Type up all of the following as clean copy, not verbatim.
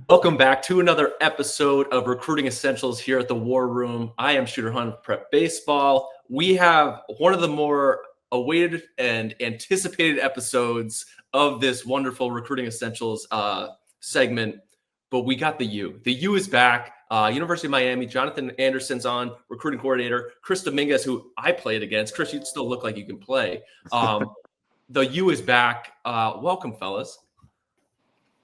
Welcome back to another episode of Recruiting Essentials here at the War Room. I am Shooter Hunt of Prep Baseball. We have one of the more awaited and anticipated episodes of this wonderful Recruiting Essentials segment, but we got the U. The U is back. University of Miami, Jonathan Anderson's on, recruiting coordinator. Chris Dominguez, who I played against. Chris, you still look like you can play. The U is back. Welcome, fellas.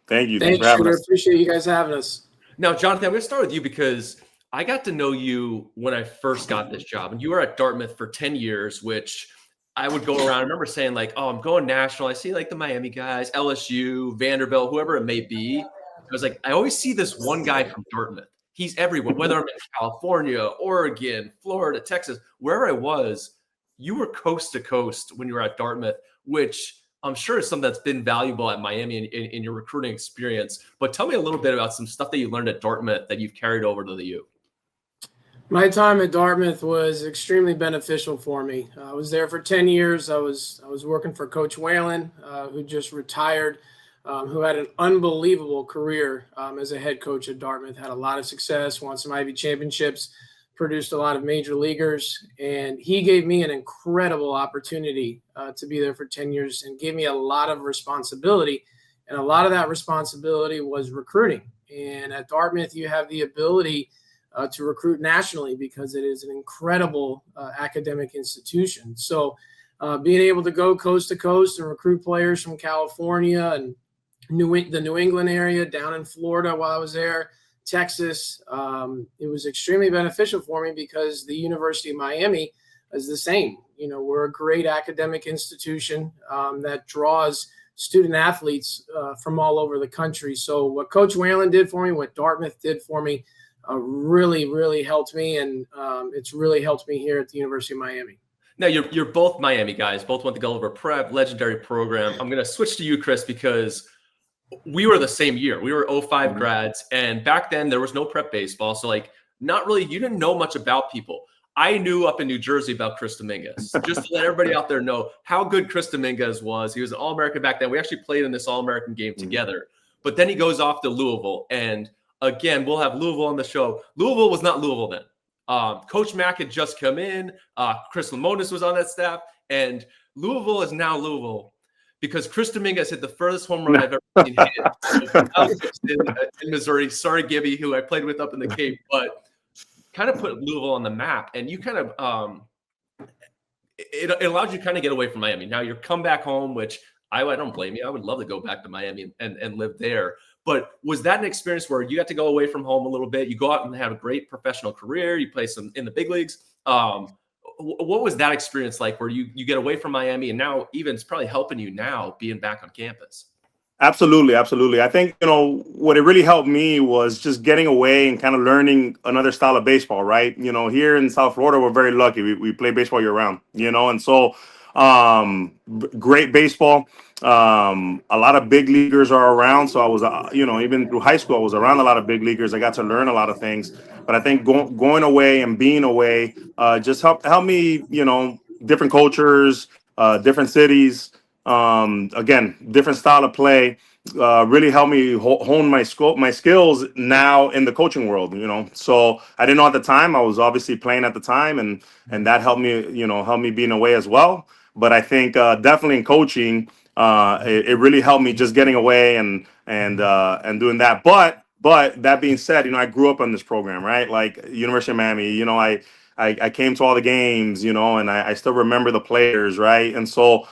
Thank you. Thanks, Shooter. Appreciate you guys having us. Now, Jonathan, I'm going to start with you because I got to know you when I first got this job. And you were at Dartmouth for 10 years, which I would go around. I remember saying, like, oh, I'm going national. I see, like, the Miami guys, LSU, Vanderbilt, whoever it may be. I was like, I always see this one guy from Dartmouth. He's everywhere, whether I'm in California, Oregon, Florida, Texas, wherever I was, you were coast to coast when you were at Dartmouth, which I'm sure it's something that's been valuable at Miami in your recruiting experience. But tell me a little bit about some stuff that you learned at Dartmouth that you've carried over to the U. My time at Dartmouth was extremely beneficial for me. I was there for 10 years. I was working for Coach Whalen, who just retired, who had an unbelievable career as a head coach at Dartmouth, had a lot of success, won some Ivy championships, produced a lot of major leaguers, and he gave me an incredible opportunity to be there for 10 years and gave me a lot of responsibility. And a lot of that responsibility was recruiting. And at Dartmouth, you have the ability to recruit nationally because it is an incredible academic institution. So being able to go coast to coast and recruit players from California and the New England area, down in Florida while I was there, Texas, it was extremely beneficial for me because the University of Miami is the same. You know, we're a great academic institution that draws student athletes from all over the country. So what Coach Whalen did for me, what Dartmouth did for me, really, really helped me. And it's really helped me here at the University of Miami. Now, you're both Miami guys, both went to Gulliver Prep, legendary program. I'm going to switch to you, Chris, because we were the same year. We were 05 grads. And back then there was no prep baseball. So like, not really, you didn't know much about people. I knew up in New Jersey about Chris Dominguez, just to let everybody out there know how good Chris Dominguez was. He was an All-American back then. We actually played in this All-American game together, but then he goes off to Louisville. And again, we'll have Louisville on the show. Louisville was not Louisville then. Coach Mack had just come in. Chris Lemonis was on that staff, and Louisville is now Louisville because Chris Dominguez hit the furthest home run I've ever seen hit in Missouri. Sorry, Gibby, who I played with up in the Cape, but kind of put Louisville on the map. And you kind of it allowed you to kind of get away from Miami. Now you're come back home, which I don't blame you. I would love to go back to Miami and live there. But was that an experience where you got to go away from home a little bit? You go out and have a great professional career. You play some in the big leagues. What was that experience like where you get away from Miami and now even it's probably helping you now being back on campus? Absolutely. I think, what it really helped me was just getting away and kind of learning another style of baseball, right? Here in South Florida, we're very lucky. We play baseball year round, and so great baseball. A lot of big leaguers are around. So I was, even through high school, I was around a lot of big leaguers. I got to learn a lot of things. But I think going away and being away just helped me, different cultures, different cities, again, different style of play, really helped me hone my skills now in the coaching world, So I didn't know at the time. I was obviously playing at the time, and that helped me being away as well. But I think definitely in coaching, it really helped me just getting away and doing that. But that being said, I grew up on this program, right? Like University of Miami, I came to all the games, and I still remember the players, right? And so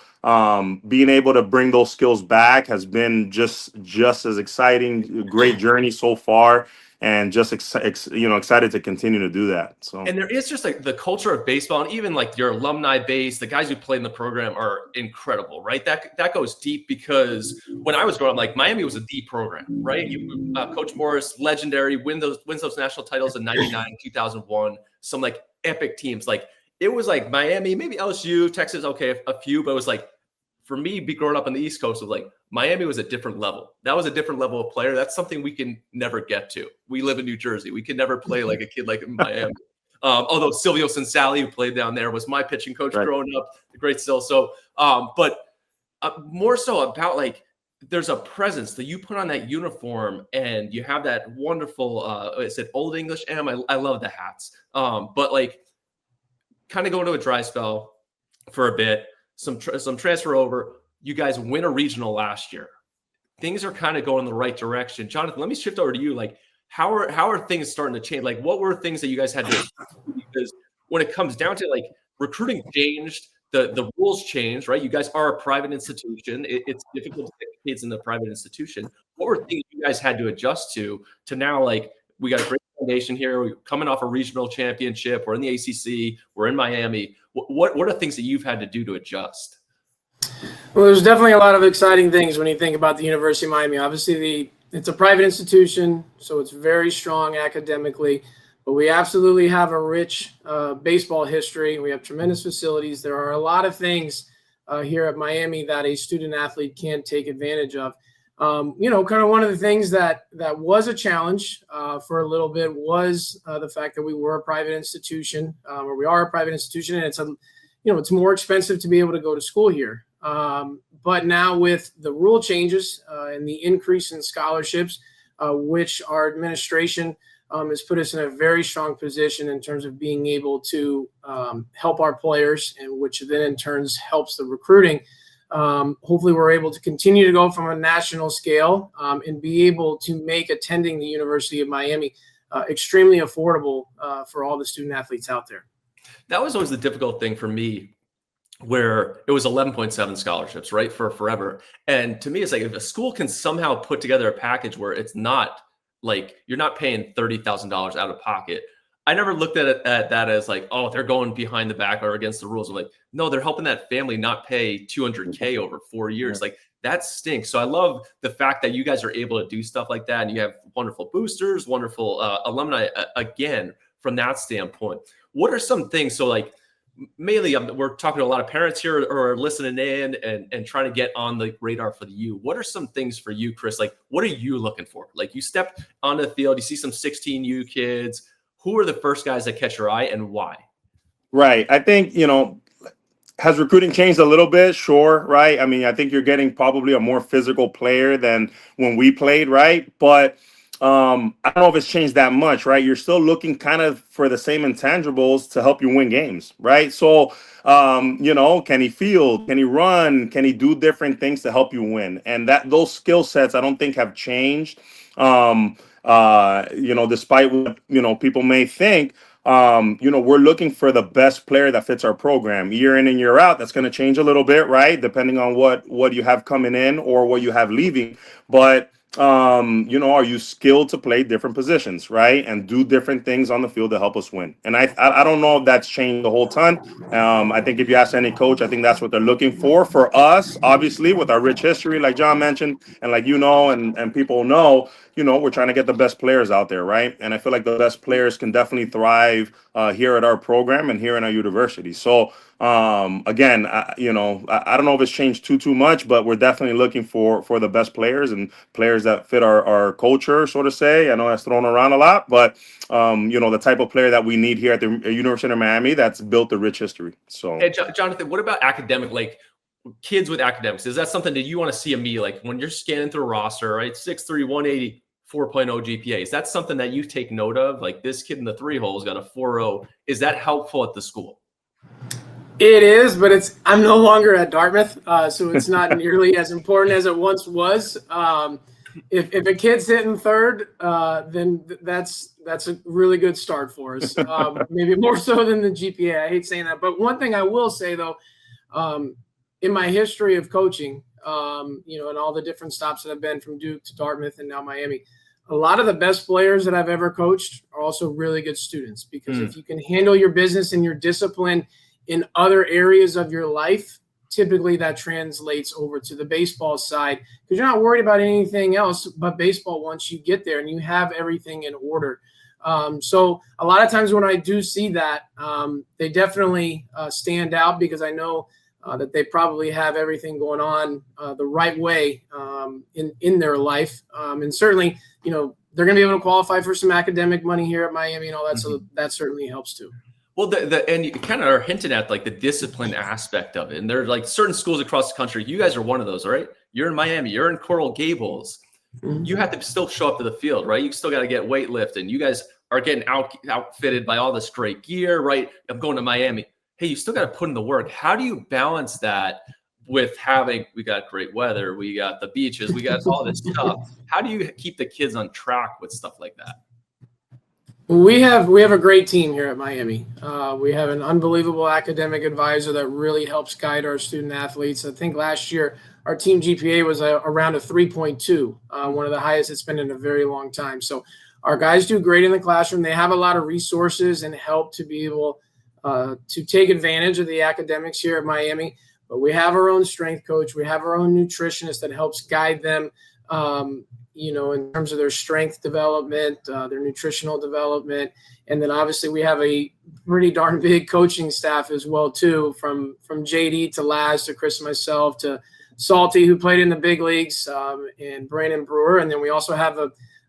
being able to bring those skills back has been just as exciting, great journey so far. And just excited to continue to do that. So, and there is just like the culture of baseball, and even like your alumni base, the guys who played in the program are incredible, right? That goes deep because when I was growing up, like Miami was a deep program, right? Coach Morris, legendary, wins those national titles in '99, 2001. Some like epic teams, like it was like Miami, maybe LSU, Texas, okay, a few, but it was like for me, growing up on the East Coast, was like Miami was a different level. That was a different level of player. That's something we can never get to. We live in New Jersey. We can never play like a kid like in Miami. Although Silvio Cincali, who played down there, was my pitching coach growing up, the great still. So, but more so about like there's a presence that you put on that uniform, and you have that wonderful, is it Old English? I love the hats. But like kind of going to a dry spell for a bit, some transfer over. You guys win a regional last year. Things are kind of going in the right direction. Jonathan, let me shift over to you. Like, how are things starting to change? Like, what were things that you guys had to do? Because when it comes down to like recruiting changed, the rules changed, right? You guys are a private institution. It's difficult to get kids in the private institution. What were things you guys had to adjust to now, like, we got a great foundation here. We're coming off a regional championship. We're in the ACC. We're in Miami. What are things that you've had to do to adjust? Well, there's definitely a lot of exciting things when you think about the University of Miami. Obviously, it's a private institution, so it's very strong academically, but we absolutely have a rich baseball history. We have tremendous facilities. There are a lot of things here at Miami that a student athlete can take advantage of. Kind of one of the things that was a challenge for a little bit was the fact that we were a private institution, or we are a private institution, and it's more expensive to be able to go to school here. But now with the rule changes and the increase in scholarships, which our administration has put us in a very strong position in terms of being able to help our players, and which then in turns helps the recruiting. Hopefully we're able to continue to go from a national scale and be able to make attending the University of Miami extremely affordable for all the student athletes out there. That was always the difficult thing for me, where it was 11.7 scholarships, right, for forever. And to me, it's like, if a school can somehow put together a package where it's not like you're not paying $30,000 out of pocket. I never looked at that as like, oh, they're going behind the back or against the rules. I'm like, no, they're helping that family not pay $200K over 4 years. Like, that stinks. So I love the fact that you guys are able to do stuff like that, and you have wonderful boosters, wonderful alumni again from that standpoint. What are some things? So like, mainly we're talking to a lot of parents here or are listening in and trying to get on the radar for the U. What are some things for you, Chris? Like, what are you looking for? Like, you stepped onto the field, you see some 16U kids. Who are the first guys that catch your eye, and why? Right. I think, has recruiting changed a little bit? Sure. Right. I mean, I think you're getting probably a more physical player than when we played. Right. But I don't know if it's changed that much, right? You're still looking kind of for the same intangibles to help you win games, right? So, can he field? Can he run? Can he do different things to help you win? And those skill sets, I don't think have changed. Despite what, people may think, we're looking for the best player that fits our program year in and year out. That's going to change a little bit, right? Depending on what you have coming in or what you have leaving. But are you skilled to play different positions, right? And do different things on the field to help us win. And I don't know if that's changed the whole ton. I think if you ask any coach, I think that's what they're looking for. For us, obviously, with our rich history, like John mentioned, and like and people know, we're trying to get the best players out there, right? And I feel like the best players can definitely thrive here at our program and here in our university. So again, I don't know if it's changed too much, but we're definitely looking for the best players and players that fit our culture, so to say. I know that's thrown around a lot, but the type of player that we need here at the University of Miami that's built a rich history. So, hey, Jonathan, what about academic, like kids with academics? Is that something that you want to see me, like when you're scanning through a roster, right? 6'3", 180, 4.0 GPA. Is that something that you take note of? Like, this kid in the 3 holes got a 4.0. Is that helpful at the school? It is, but I'm no longer at Dartmouth, so it's not nearly as important as it once was. If a kid's hitting third, then that's a really good start for us. Maybe more so than the GPA. I hate saying that, but one thing I will say though, in my history of coaching, and all the different stops that I've been from Duke to Dartmouth and now Miami, a lot of the best players that I've ever coached are also really good students, because if you can handle your business and your discipline in other areas of your life, typically that translates over to the baseball side, because you're not worried about anything else but baseball once you get there and you have everything in order. So a lot of times when I do see that, they definitely stand out, because I know that they probably have everything going on the right way in their life. And certainly, they're going to be able to qualify for some academic money here at Miami and all that. So that certainly helps too. Well, and you kind of are hinting at like the discipline aspect of it. And there are like certain schools across the country. You guys are one of those, right? you're in Miami, you're in Coral Gables. You have to still show up to the field, right? You still got to get weightlifting. You guys are getting outfitted by all this great gear, right? I'm going to Miami. Hey, you still got to put in the work. How do you balance that with we got great weather, we got the beaches, we got all this stuff? How do you keep the kids on track with stuff like that? We have a great team here at Miami. We have an unbelievable academic advisor that really helps guide our student athletes. I think last year our team GPA was around a 3.2, one of the highest it's been in a very long time. So our guys do great in the classroom. They have a lot of resources and help to be able to take advantage of the academics here at Miami. But we have our own strength coach. We have our own nutritionist that helps guide them, in terms of their strength development, their nutritional development. And then obviously we have a pretty darn big coaching staff as well, too, from JD to Laz to Chris and myself to Salty, who played in the big leagues, and Brandon Brewer. And then we also have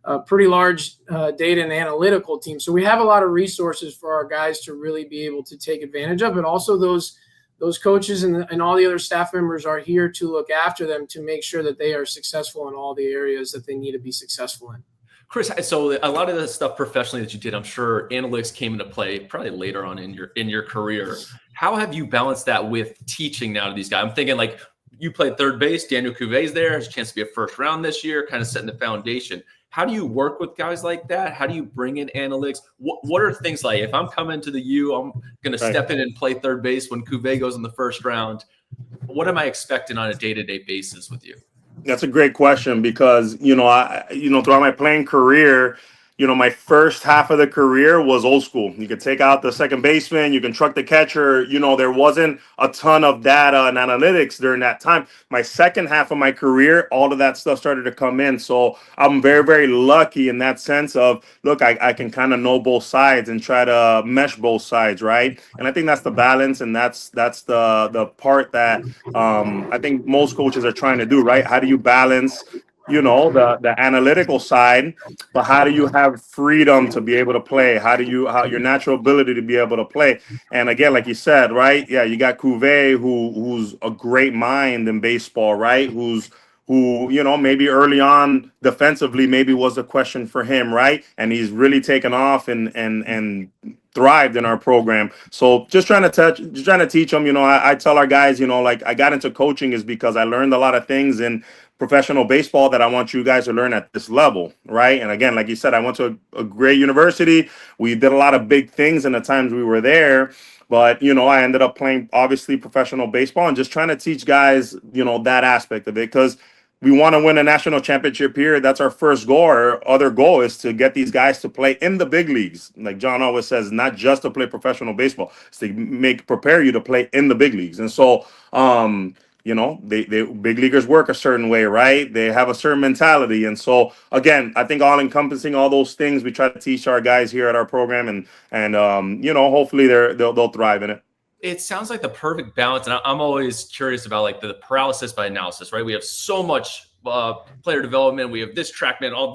a pretty large data and analytical team. So we have a lot of resources for our guys to really be able to take advantage of. But also those coaches and all the other staff members are here to look after them to make sure that they are successful in all the areas that they need to be successful in. Chris, so a lot of the stuff professionally that you did, I'm sure analytics came into play probably later on in your career. How have you balanced that with teaching now to these guys? I'm thinking like you played third base, Daniel Cuvier's there, has a chance to be a first round this year, kind of setting the foundation. How do you work with guys like that? How do you bring in analytics? What are things like, if I'm coming to the U, I'm going to step in and play third base when Cuvier goes in the first round. What am I expecting on a day-to-day basis with you? That's a great question because, throughout my playing career, my first half of the career was old school. You could take out the second baseman, you can truck the catcher. There wasn't a ton of data and analytics during that time. My second half of my career, all of that stuff started to come in. So I'm very, very lucky in that sense of, look, I can kind of know both sides and try to mesh both sides, right? And I think that's the balance, and that's the part that I think most coaches are trying to do, right? How do you balance the analytical side, but how do you have freedom to be able to play? How your natural ability to be able to play? And again, like you said, right? Yeah, you got Cuvier, who's a great mind in baseball, right? Who maybe early on defensively maybe was a question for him, right? And he's really taken off and thrived in our program. So just trying to teach them. I tell our guys, I got into coaching is because I learned a lot of things in professional baseball that I want you guys to learn at this level, right? And again, like you said, I went to a great university. We did a lot of big things in the times we were there. But, I ended up playing, obviously, professional baseball and just trying to teach guys, that aspect of it, because we want to win a national championship here. That's our first goal. Our other goal is to get these guys to play in the big leagues. Like John always says, not just to play professional baseball, it's to prepare you to play in the big leagues. And so, they big leaguers work a certain way, right? They have a certain mentality. And so, again, I think all encompassing all those things, we try to teach our guys here at our program, and hopefully they'll thrive in it. It sounds like the perfect balance. And I'm always curious about like the paralysis by analysis, right? We have so much player development. We have this TrackMan, all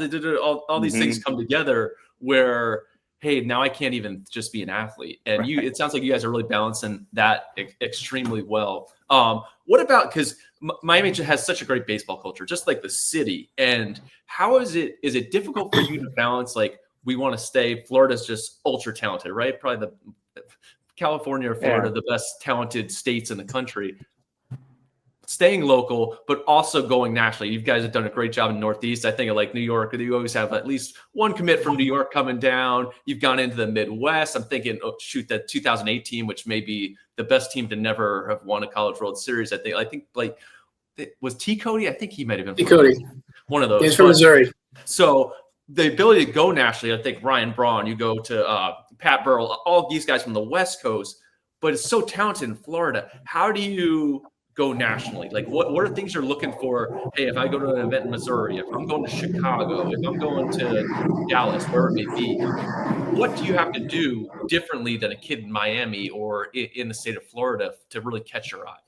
these things come together where, hey, now I can't even just be an athlete. And right. It sounds like you guys are really balancing that extremely well. What about, because Miami has such a great baseball culture, just like the city. And how is it difficult for you to balance, like, we want to stay, Florida's just ultra talented, right? Probably the California or Florida, the best talented states in the country. Staying local, but also going nationally. You guys have done a great job in Northeast. I think of like New York, you always have at least one commit from New York coming down. You've gone into the Midwest. I'm thinking, that 2018, which may be the best team to never have won a College World Series. I think like, was T. Cody? I think he might have been T. Cody. One of those. He's from Missouri. So the ability to go nationally, I think Ryan Braun, you go to Pat Burrell, all these guys from the West Coast, but it's so talented in Florida. How do you go nationally? Like, what are things you're looking for? Hey, if I go to an event in Missouri, if I'm going to Chicago, if I'm going to Dallas, wherever it may be, what do you have to do differently than a kid in Miami or in the state of Florida to really catch your eye?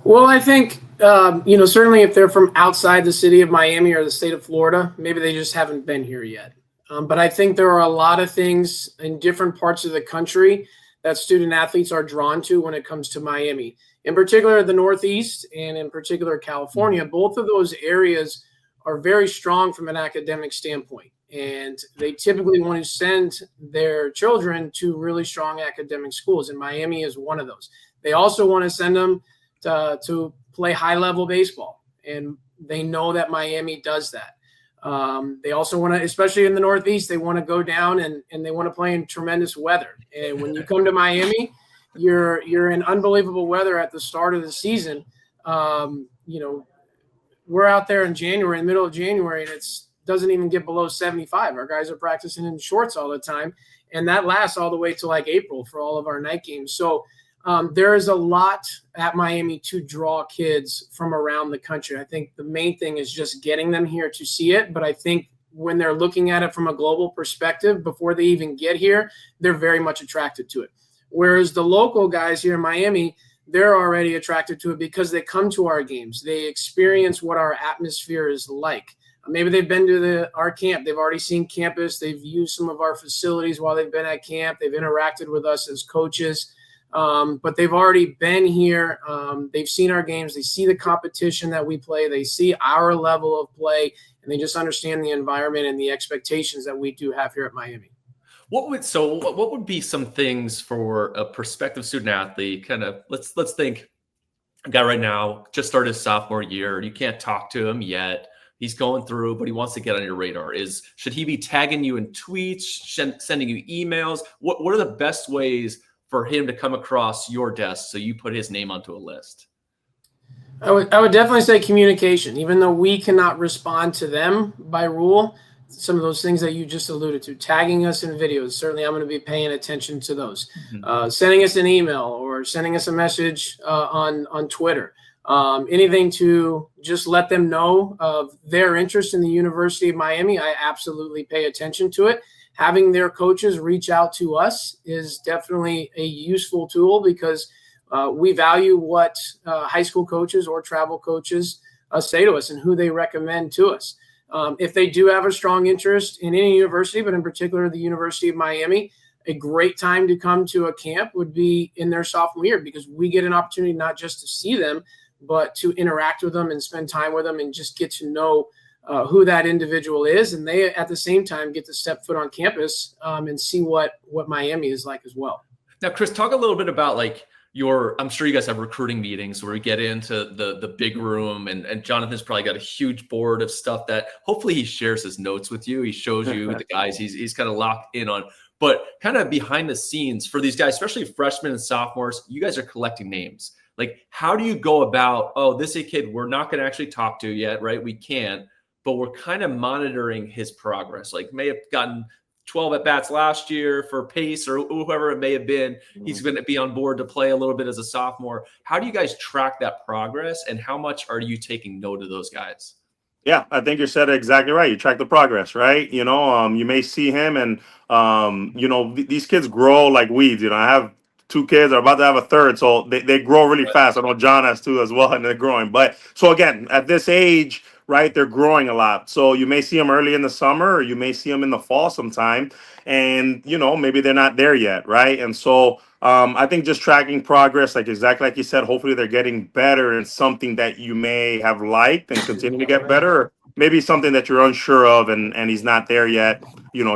Well, I think, certainly if they're from outside the city of Miami or the state of Florida, maybe they just haven't been here yet. But I think there are a lot of things in different parts of the country that student athletes are drawn to when it comes to Miami. in particular the Northeast and in particular California, both of those areas are very strong from an academic standpoint. And they typically want to send their children to really strong academic schools. And Miami is one of those. They also want to send them to play high-level baseball. And they know that Miami does that. They also want to, especially in the Northeast, they want to go down and they want to play in tremendous weather. And when you come to Miami, you're in unbelievable weather at the start of the season. We're out there in January, in the middle of January, and it's doesn't even get below 75. Our guys are practicing in shorts all the time, and that lasts all the way to like April for all of our night games. So there is a lot at Miami to draw kids from around the country. I think the main thing is just getting them here to see it, but I think when they're looking at it from a global perspective, before they even get here, they're very much attracted to it. Whereas the local guys here in Miami, they're already attracted to it because they come to our games. They experience what our atmosphere is like. Maybe they've been to our camp. They've already seen campus. They've used some of our facilities while they've been at camp. They've interacted with us as coaches, but they've already been here. They've seen our games. They see the competition that we play. They see our level of play, and they just understand the environment and the expectations that we do have here at Miami. What would be some things for a prospective student athlete? Kind of let's think a guy right now just started his sophomore year. You can't talk to him yet. He's going through, but he wants to get on your radar. Should he be tagging you in tweets, sending you emails? What are the best ways for him to come across your desk so you put his name onto a list? I would definitely say communication. Even though we cannot respond to them by rule, some of those things that you just alluded to, tagging us in videos, certainly I'm going to be paying attention to those. Sending us an email or sending us a message on Twitter. Anything to just let them know of their interest in the University of Miami, I absolutely pay attention to it. Having their coaches reach out to us is definitely a useful tool because we value what high school coaches or travel coaches say to us and who they recommend to us. If they do have a strong interest in any university, but in particular the University of Miami, a great time to come to a camp would be in their sophomore year because we get an opportunity not just to see them, but to interact with them and spend time with them and just get to know who that individual is. And they, at the same time, get to step foot on campus and see what Miami is like as well. Now, Chris, talk a little bit about I'm sure you guys have recruiting meetings where we get into the big room and Jonathan's probably got a huge board of stuff that hopefully he shares his notes with you. He shows you the guys he's kind of locked in on, but kind of behind the scenes for these guys, especially freshmen and sophomores, you guys are collecting names. Like, how do you go about, this is a kid we're not going to actually talk to yet, right? We can't, but we're kind of monitoring his progress. Like, may have gotten 12 at-bats last year for Pace or whoever it may have been. He's going to be on board to play a little bit as a sophomore. How do you guys track that progress, and how much are you taking note of those guys? Yeah, I think you said it exactly right. You track the progress, right? You may see him and, these kids grow like weeds. I have 2 kids, are about to have a third, so they grow really fast. I know John has 2 as well, and they're growing. But so again, at this age, right, they're growing a lot. So you may see them early in the summer, or you may see them in the fall sometime, and maybe they're not there yet, right? And so I think just tracking progress, exactly like you said, hopefully they're getting better in something that you may have liked and continue to get better. Or maybe something that you're unsure of and he's not there yet.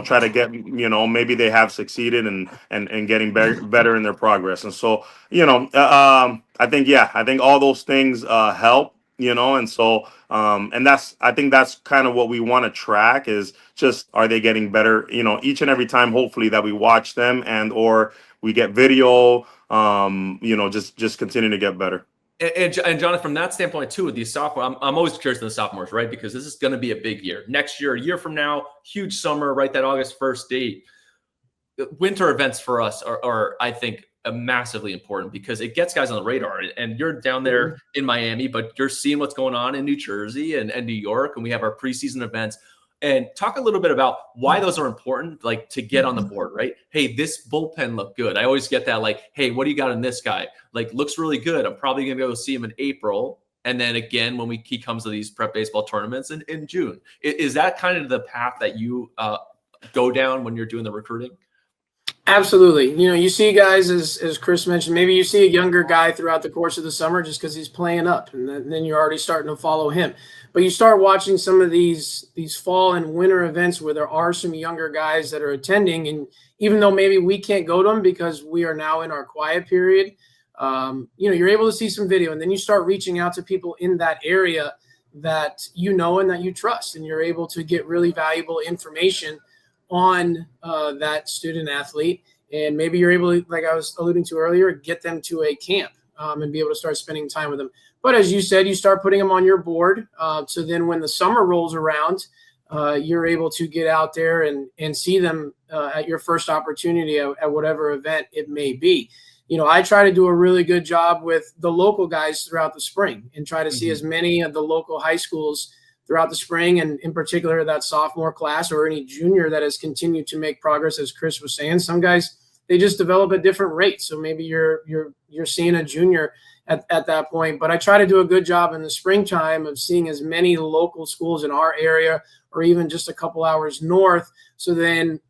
Try to get, maybe they have succeeded and getting better in their progress. And so, I think all those things help, and so I think that's kind of what we want to track is just, are they getting better, each and every time, hopefully, that we watch them or we get video, just continue to get better. And Jonathan, from that standpoint too, with these sophomore, I'm always curious to the sophomores, right? Because this is going to be a big year. Next year, a year from now, huge summer, right? That August 1st date. Winter events for us are I think, massively important because it gets guys on the radar. And you're down there in Miami, but you're seeing what's going on in New Jersey and New York, and we have our preseason events. And talk a little bit about why those are important, to get on the board, right? Hey, this bullpen looked good. I always get that, hey, what do you got in this guy? Looks really good. I'm probably going to go see him in April. And then again, when he comes to these prep baseball tournaments in June. Is that kind of the path that you go down when you're doing the recruiting? Absolutely. You see guys, as Chris mentioned, maybe you see a younger guy throughout the course of the summer just because he's playing up, and then you're already starting to follow him. But you start watching some of these fall and winter events where there are some younger guys that are attending, and even though maybe we can't go to them because we are now in our quiet period, you're able to see some video, and then you start reaching out to people in that area that and that you trust, and you're able to get really valuable information on that student athlete. And maybe you're able to, like I was alluding to earlier, get them to a camp and be able to start spending time with them. But as you said, you start putting them on your board. So then when the summer rolls around, you're able to get out there and see them at your first opportunity at whatever event it may be. I try to do a really good job with the local guys throughout the spring and try to see as many of the local high schools throughout the spring, and in particular that sophomore class or any junior that has continued to make progress. As Chris was saying, some guys, they just develop at different rates. So maybe you're seeing a junior at that point. But I try to do a good job in the springtime of seeing as many local schools in our area or even just a couple hours north. So then,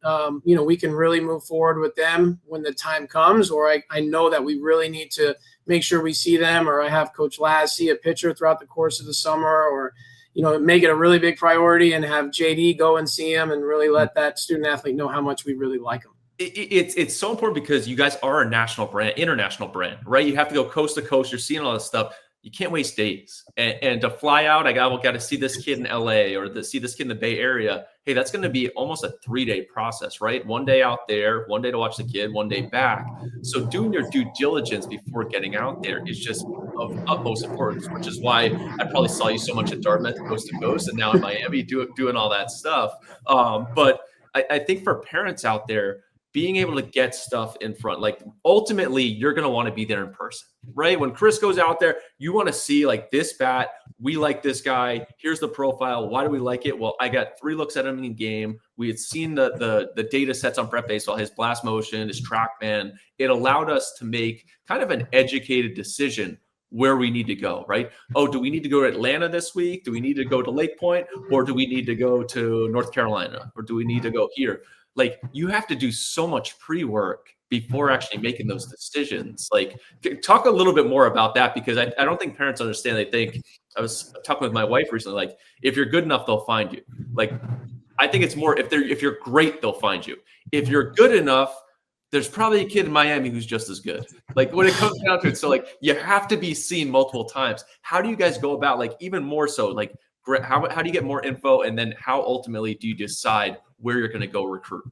we can really move forward with them when the time comes, or I know that we really need to make sure we see them, or I have Coach Laz see a pitcher throughout the course of the summer, or make it a really big priority and have JD go and see him and really let that student athlete know how much we really like him. It's so important because you guys are a national brand, international brand, right? You have to go coast to coast. You're seeing all this stuff. You can't waste days. And to fly out, I got to see this kid in LA or to see this kid in the Bay Area. Hey, that's going to be almost a 3-day process, right? 1 day out there, 1 day to watch the kid, 1 day back. So doing your due diligence before getting out there is just of utmost importance, which is why I probably saw you so much at Dartmouth, coast to coast, and now in Miami doing all that stuff. But I think for parents out there, being able to get stuff in front, like ultimately you're going to want to be there in person, right? When Chris goes out there, you want to see like this bat, we like this guy. Here's the profile. Why do we like it? Well, I got 3 looks at him in game. We had seen the data sets on prep baseball, his blast motion, his TrackMan. It allowed us to make kind of an educated decision where we need to go, right? Oh, do we need to go to Atlanta this week? Do we need to go to Lake Point? Or do we need to go to North Carolina? Or do we need to go here? Like, you have to do so much pre-work before actually making those decisions. Like, talk a little bit more about that, because I don't think parents understand. They think, I was talking with my wife recently, like, if you're good enough, they'll find you. Like, I think it's more, if you're great, they'll find you. If you're good enough, there's probably a kid in Miami who's just as good. Like, when it comes down to it. So like, you have to be seen multiple times. How do you guys go about, like, even more so, like, how do you get more info? And then how ultimately do you decide where you're going to go recruit?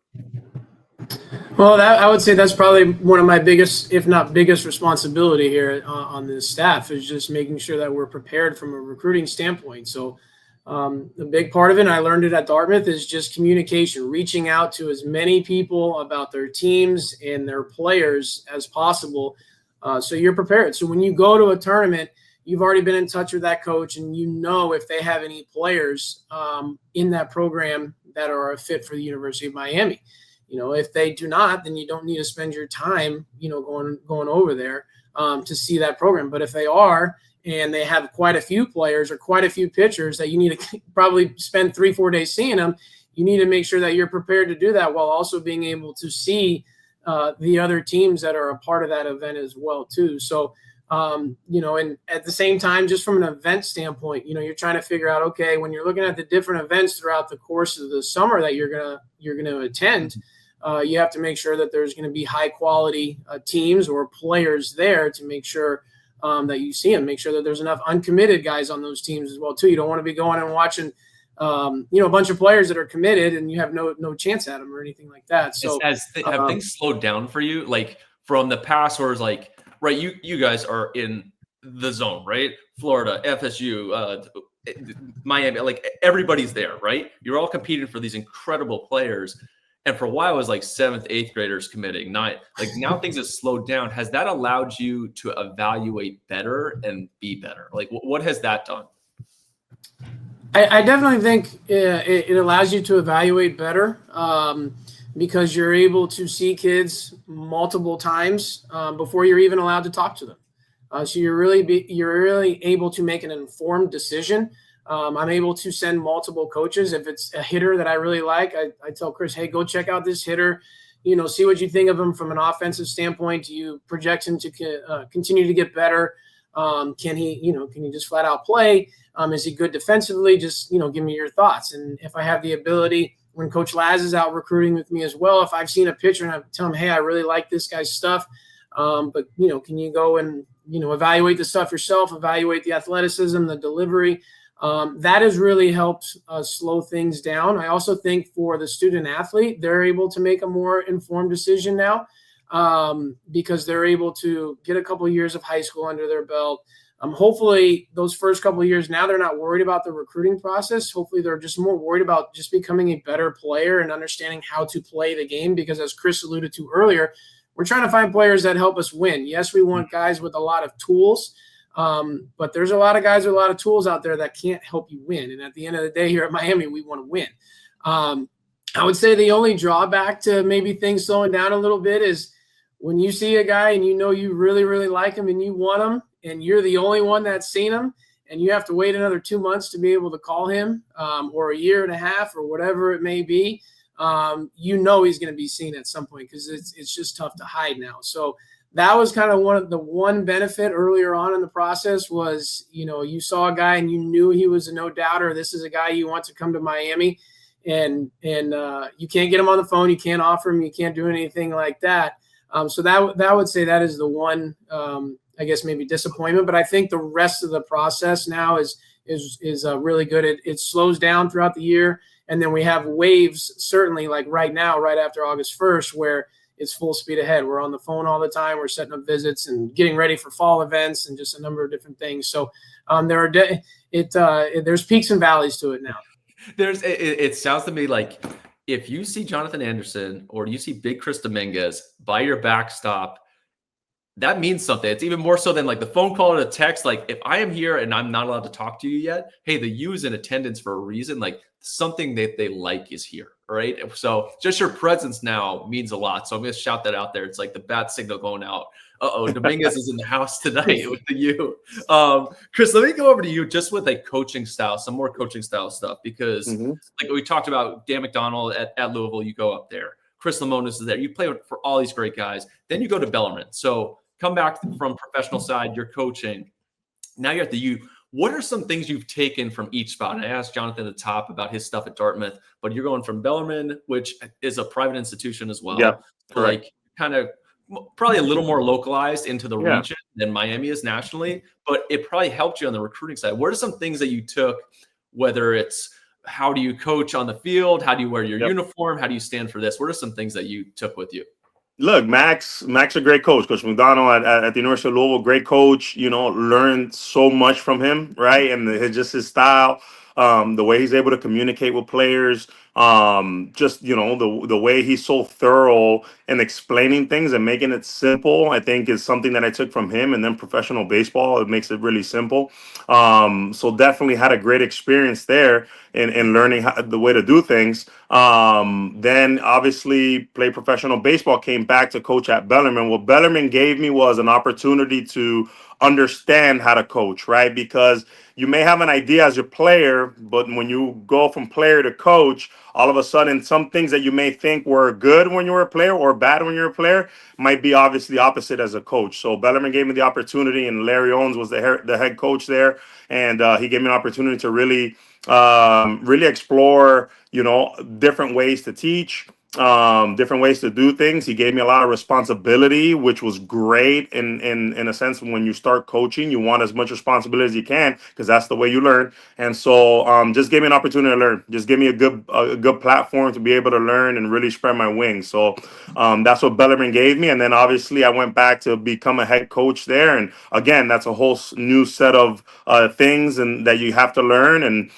Well, I would say that's probably one of my biggest, if not biggest, responsibility here on this staff, is just making sure that we're prepared from a recruiting standpoint. So the big part of it, and I learned it at Dartmouth, is just communication, reaching out to as many people about their teams and their players as possible, so you're prepared. So when you go to a tournament, you've already been in touch with that coach, and if they have any players in that program that are a fit for the University of Miami. If they do not, then you don't need to spend your time, going over there to see that program. But if they are, and they have quite a few players or quite a few pitchers that you need to probably spend 3-4 days seeing them, you need to make sure that you're prepared to do that while also being able to see the other teams that are a part of that event as well too. So, and at the same time, just from an event standpoint, you're trying to figure out, okay, when you're looking at the different events throughout the course of the summer that you're gonna attend, you have to make sure that there's going to be high quality teams or players there to make sure that you see them. Make sure that there's enough uncommitted guys on those teams as well too. You don't want to be going and watching, a bunch of players that are committed and you have no chance at them or anything like that. So have things slowed down for you, like from the past, where it's like, right, you guys are in the zone, right? Florida, FSU, Miami, like everybody's there, right? You're all competing for these incredible players. And for a while, it was like 7th, 8th graders committing. Like now things have slowed down. Has that allowed you to evaluate better and be better? Like, what has that done? I definitely think it allows you to evaluate better because you're able to see kids multiple times before you're even allowed to talk to them. So you're really able to make an informed decision. I'm able to send multiple coaches. If it's a hitter that I really like, I tell Chris, hey, go check out this hitter. see what you think of him from an offensive standpoint. Do you project him to continue to get better? Can he just flat out play? Is he good defensively? Just, give me your thoughts. And if I have the ability, when Coach Laz is out recruiting with me as well, if I've seen a pitcher and I tell him, hey, I really like this guy's stuff, but, can you go and, evaluate the stuff yourself, evaluate the athleticism, the delivery. That has really helped slow things down. I also think for the student athlete, they're able to make a more informed decision now because they're able to get a couple of years of high school under their belt. Hopefully those first couple of years, now they're not worried about the recruiting process. Hopefully they're just more worried about just becoming a better player and understanding how to play the game. Because as Chris alluded to earlier, we're trying to find players that help us win. Yes, we want guys with a lot of tools, but there's a lot of guys with a lot of tools out there that can't help you win. And at the end of the day here at Miami, we want to win. I would say the only drawback to maybe things slowing down a little bit is when you see a guy and you really, really like him and you want him and you're the only one that's seen him and you have to wait another 2 months to be able to call him or a year and a half or whatever it may be, he's going to be seen at some point because it's just tough to hide now. So that was kind of one benefit earlier on in the process was, you saw a guy and you knew he was a no doubter. This is a guy you want to come to Miami and you can't get him on the phone. You can't offer him. You can't do anything like that. So that would say that is the one, I guess maybe disappointment, but I think the rest of the process now is really good. It slows down throughout the year. And then we have waves, certainly like right now, right after August 1st, where it's full speed ahead. We're on the phone all the time. We're setting up visits and getting ready for fall events and just a number of different things. So there's peaks and valleys to it now. It sounds to me like if you see Jonathan Anderson or you see Big Chris Dominguez by your backstop, that means something. It's even more so than like the phone call or the text. Like if I am here and I'm not allowed to talk to you yet, hey, the U is in attendance for a reason. Like something that they like is here, right? So just your presence now means a lot. So I'm going to shout that out there. It's like the bat signal going out. Dominguez is in the house tonight with the U. Chris, let me go over to you just with a coaching style, some more coaching style stuff, because like we talked about Dan McDonald at Louisville, you go up there. Chris Lemonis is there. You play for all these great guys. Then you go to Bellarmine. So come back from professional side, you're coaching. Now you're at the U. What are some things you've taken from each spot? And I asked Jonathan at the top about his stuff at Dartmouth, but you're going from Bellarmine, which is a private institution as well. Yeah, so like kind of probably a little more localized into the region than Miami is nationally, but it probably helped you on the recruiting side. What are some things that you took, whether it's how do you coach on the field? How do you wear your uniform? How do you stand for this? What are some things that you took with you? Look, Max, a great coach. Coach McDonald at the University of Louisville, great coach. Learned so much from him, right? And his style, the way he's able to communicate with players, the way he's so thorough in explaining things and making it simple, I think is something that I took from him. And then professional baseball, it makes it really simple. So definitely had a great experience there in learning the way to do things. Then obviously played professional baseball, came back to coach at Bellarmine. What Bellarmine gave me was an opportunity to understand how to coach, right? Because you may have an idea as your player, but when you go from player to coach, all of a sudden some things that you may think were good when you were a player or bad when you're a player might be obviously opposite as a coach. So Bellarmine gave me the opportunity, and Larry Owens was the head coach there, and he gave me an opportunity to really explore, different ways to teach, different ways to do things. He gave me a lot of responsibility, which was great. In a sense, when you start coaching, you want as much responsibility as you can because that's the way you learn. And so, just gave me an opportunity to learn. Just give me a good platform to be able to learn and really spread my wings. So, that's what Bellarmine gave me. And then obviously, I went back to become a head coach there. And again, that's a whole new set of things and that you have to learn. And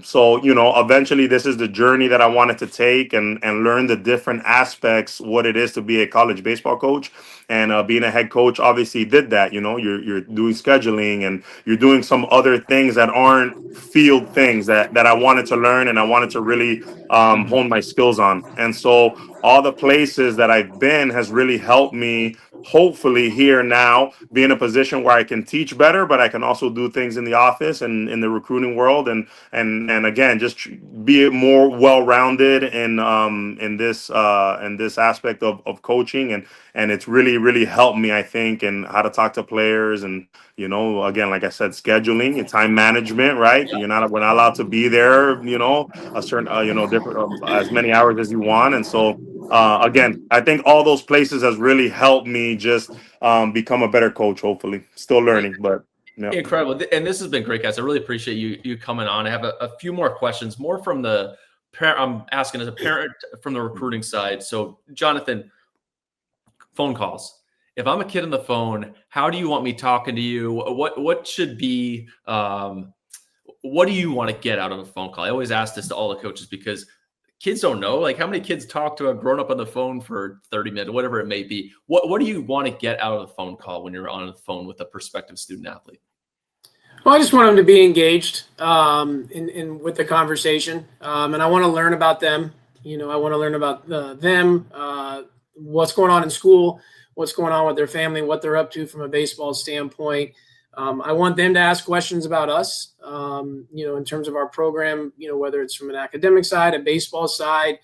so eventually, this is the journey that I wanted to take and learn the different aspects, what it is to be a college baseball coach. And being a head coach obviously did that. You're doing scheduling and you're doing some other things that aren't field things that I wanted to learn and I wanted to really hone my skills on. And so all the places that I've been has really helped me hopefully here now be in a position where I can teach better, but I can also do things in the office and in the recruiting world, and again, just be more well-rounded in this aspect of coaching, and it's really helped me, I think, in how to talk to players, and again, like I said, scheduling and time management, right? We're not allowed to be there, a certain different as many hours as you want, and so again, I think all those places has really helped me just become a better coach. Hopefully, still learning, but yeah. Incredible. And this has been great, guys. I really appreciate you coming on. I have a few more questions, more from the parent. I'm asking as a parent from the recruiting side. So, Jonathan, phone calls. If I'm a kid on the phone, how do you want me talking to you? What should be? What do you want to get out of a phone call? I always ask this to all the coaches because kids don't know. Like, how many kids talk to a grown up on the phone for 30 minutes, whatever it may be? What do you want to get out of the phone call when you're on the phone with a prospective student athlete? Well, I just want them to be engaged in with the conversation, and I want to learn about them. I want to learn about them, what's going on in school, what's going on with their family, what they're up to from a baseball standpoint. I want them to ask questions about us, in terms of our program, whether it's from an academic side, a baseball side,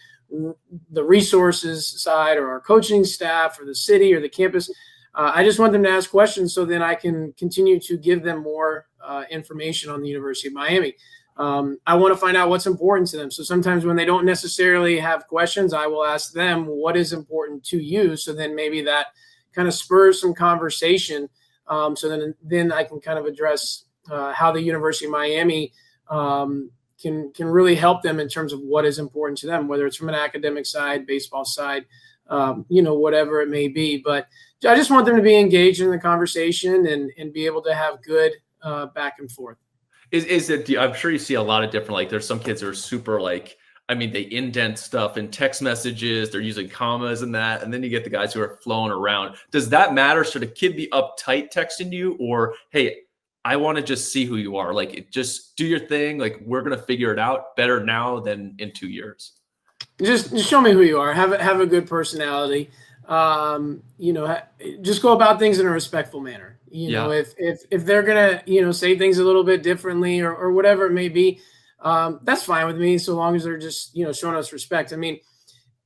the resources side, or our coaching staff, or the city, or the campus. I just want them to ask questions so then I can continue to give them more information on the University of Miami. I want to find out what's important to them. So sometimes when they don't necessarily have questions, I will ask them, what is important to you? So then maybe that kind of spurs some conversation. So then I can kind of address how the University of Miami can really help them in terms of what is important to them, whether it's from an academic side, baseball side, whatever it may be. But I just want them to be engaged in the conversation and be able to have good back and forth. Is it? I'm sure you see a lot of different. Like, there's some kids who are super they indent stuff in text messages. They're using commas and that. And then you get the guys who are flowing around. Does that matter? Should a kid be uptight texting you, or, hey, I want to just see who you are? Like, just do your thing. Like, we're going to figure it out better now than in 2 years. Just show me who you are. Have a good personality. Just go about things in a respectful manner. If they're going to, say things a little bit differently or whatever it may be, that's fine with me, so long as they're just, showing us respect. I mean,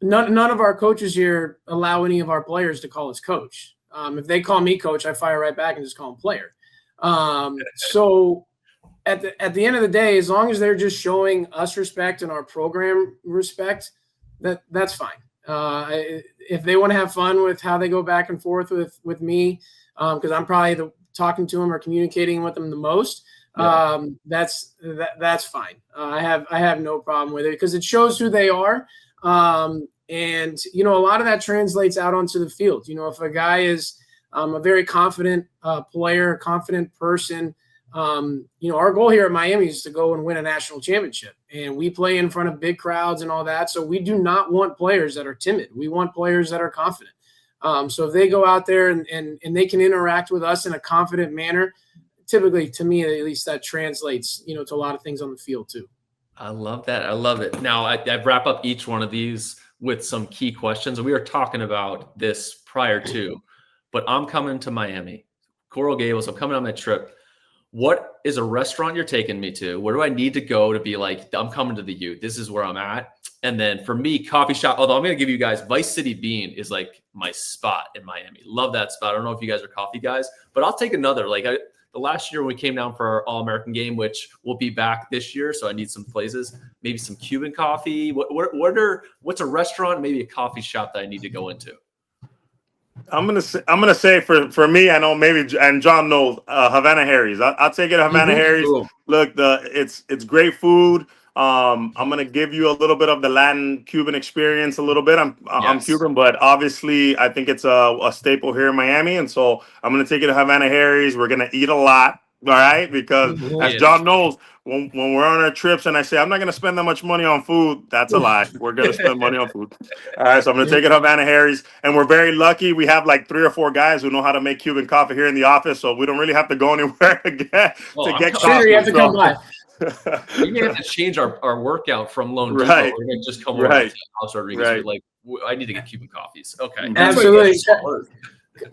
none of our coaches here allow any of our players to call us coach. If they call me coach, I fire right back and just call them player. So at the end of the day, as long as they're just showing us respect and our program respect, that's fine. If they want to have fun with how they go back and forth with me, because I'm probably talking to them or communicating with them the most, that's fine. I have no problem with it because it shows who they are. And, a lot of that translates out onto the field. If a guy is a very confident player, a confident person, our goal here at Miami is to go and win a national championship. And we play in front of big crowds and all that. So we do not want players that are timid. We want players that are confident. So if they go out there and they can interact with us in a confident manner, typically, to me, at least, that translates, to a lot of things on the field too. I love that. I love it. Now, I wrap up each one of these with some key questions. We were talking about this prior to, but I'm coming to Miami, Coral Gables. I'm coming on my trip. What is a restaurant you're taking me to? Where do I need to go to be like, I'm coming to the U? This is where I'm at. And then for me, coffee shop, although I'm going to give you guys, Vice City Bean is like my spot in Miami. Love that spot. I don't know if you guys are coffee guys, but I'll take another. The last year when we came down for our All-American game, which will be back this year, so I need some places, maybe some Cuban coffee. What's a restaurant, maybe a coffee shop that I need to go into? I'm gonna say for me, I know maybe, and John knows, Havana Harry's. I'll take it, Havana Harry's. Cool. Look, it's great food. I'm gonna give you a little bit of the Latin Cuban experience. A little bit. I'm Cuban, but obviously I think it's a staple here in Miami, and so I'm gonna take it to Havana Harry's. We're gonna eat a lot, all right? Because as John knows, when we're on our trips and I say I'm not gonna spend that much money on food, that's a lie. We're gonna spend money on food. All right, so I'm gonna take it to Havana Harry's, and we're very lucky. We have like 3 or 4 guys who know how to make Cuban coffee here in the office, so we don't really have to go anywhere to get coffee. Sure, you have to come by. We may have to change our workout from Lone Depot. We're going to just come over to the house Rodriguez. Right. I need to get Cuban coffees. Okay. Absolutely.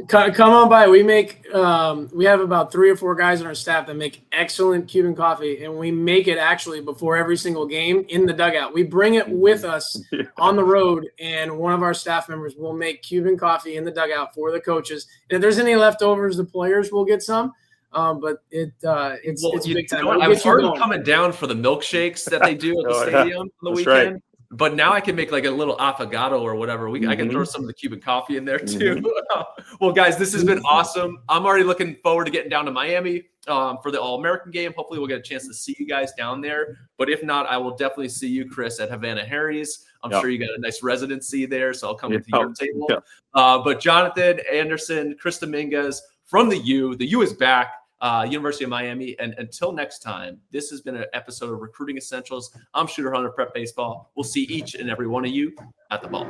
Come on by. We have about 3 or 4 guys on our staff that make excellent Cuban coffee, and we make it actually before every single game in the dugout. We bring it with us on the road, and one of our staff members will make Cuban coffee in the dugout for the coaches. And if there's any leftovers, the players will get some. But it's big time. I was already coming down for the milkshakes that they do at the stadium on the weekend. Right. But now I can make like a little affogato or whatever. I can throw some of the Cuban coffee in there too. Well, guys, this has been awesome. I'm already looking forward to getting down to Miami for the All-American game. Hopefully we'll get a chance to see you guys down there. But if not, I will definitely see you, Chris, at Havana Harry's. I'm sure you got a nice residency there, so I'll come to your table. But Jonathan, Anderson, Chris Dominguez from the U is back. University of Miami. And until next time, this has been an episode of Recruiting Essentials. I'm Shooter Hunter Prep Baseball. We'll see each and every one of you at the ball.